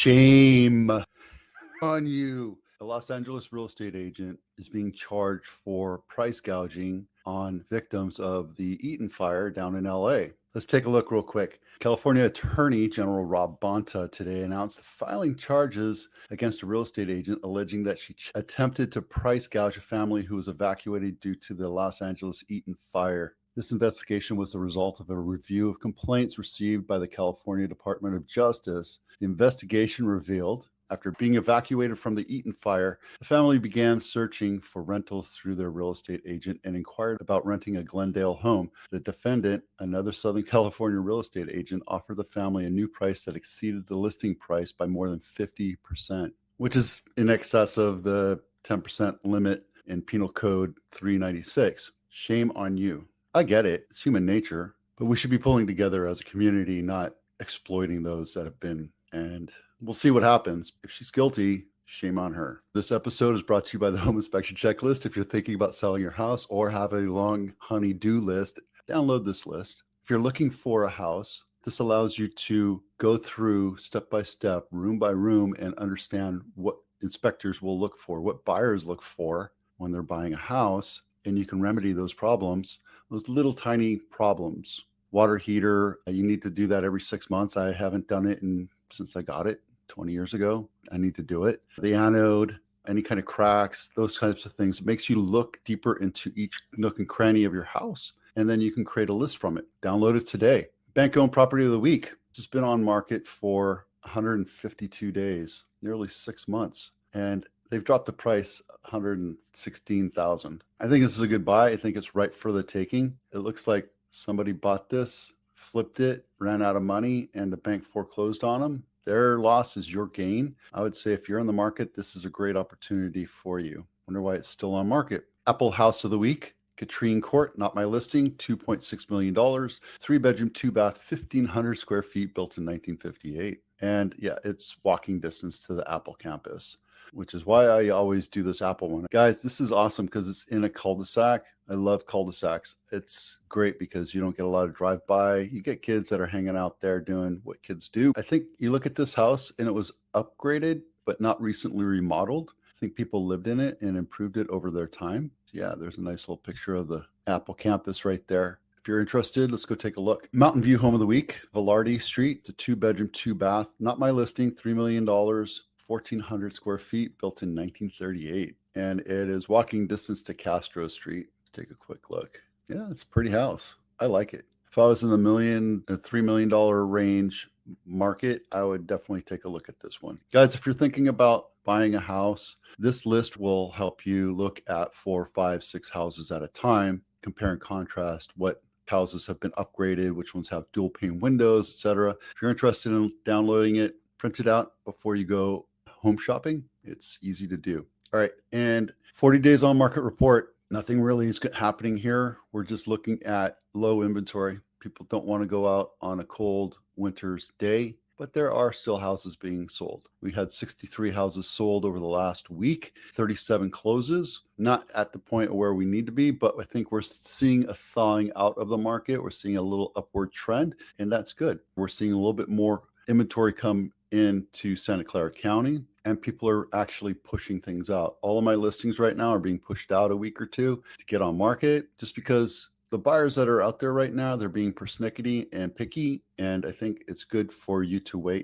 Shame on you. A Los Angeles real estate agent is being charged for price gouging on victims of the Eaton fire down in LA. Let's take a look real quick. California Attorney General Rob Bonta today announced filing charges against a real estate agent alleging that she attempted to price gouge a family who was evacuated due to the Los Angeles Eaton fire. This investigation was the result of a review of complaints received by the California Department of Justice. The investigation revealed, after being evacuated from the Eaton fire, the family began searching for rentals through their real estate agent and inquired about renting a Glendale home. The defendant, another Southern California real estate agent, offered the family a new price that exceeded the listing price by more than 50%, which is in excess of the 10% limit in Penal Code 396. Shame on you. I get it. It's human nature, but we should be pulling together as a community, not exploiting those that have been. And we'll see what happens. If she's guilty, shame on her. This episode is brought to you by the Home Inspection Checklist. If you're thinking about selling your house or have a long honey-do list, download this list. If you're looking for a house, this allows you to go through step by step, room by room, and understand what inspectors will look for, what buyers look for when they're buying a house, and you can remedy those problems, those little tiny problems. Water heater, you need to do that every 6 months. I haven't done it since I got it 20 years ago. I need to do it. The anode, any kind of cracks, those types of things. It makes you look deeper into each nook and cranny of your house, and then you can create a list from it. Download it today. Bank-owned property of the week. It's been on market for 152 days, nearly 6 months, and they've dropped the price $116,000. I think this is a good buy. I think it's right for the taking. It looks like somebody bought this, flipped it, ran out of money, and the bank foreclosed on them. Their loss is your gain. I would say if you're in the market, this is a great opportunity for you. Wonder why it's still on market. Apple House of the Week, Katrine Court, not my listing, $2.6 million, 3-bedroom, 2-bath, 1,500 square feet, built in 1958. And yeah, it's walking distance to the Apple campus, which is why I always do this Apple one. Guys, this is awesome because it's in a cul-de-sac. I love cul-de-sacs. It's great because you don't get a lot of drive-by. You get kids that are hanging out there doing what kids do. I think you look at this house and it was upgraded, but not recently remodeled. I think people lived in it and improved it over their time. Yeah, there's a nice little picture of the Apple campus right there. If you're interested, let's go take a look. Mountain View Home of the Week, Velarde Street. It's a 2-bedroom, 2-bath. Not my listing, $3 million. 1,400 square feet, built in 1938. And it is walking distance to Castro Street. Let's take a quick look. Yeah, it's a pretty house. I like it. If I was in the $3 million range market, I would definitely take a look at this one. Guys, if you're thinking about buying a house, this list will help you look at 4, 5, 6 houses at a time, compare and contrast what houses have been upgraded, which ones have dual pane windows, etc. If you're interested in downloading it, print it out before you go home shopping. It's easy to do. All right. And 40 days on market report. Nothing really is happening here. We're just looking at low inventory. People don't want to go out on a cold winter's day, but there are still houses being sold. We had 63 houses sold over the last week, 37 closes, not at the point where we need to be, but I think we're seeing a thawing out of the market. We're seeing a little upward trend, and that's good. We're seeing a little bit more inventory come into Santa Clara County, and people are actually pushing things out. All of my listings right now are being pushed out a week or two to get on market, just because the buyers that are out there right now, they're being persnickety and picky, and I think it's good for you to wait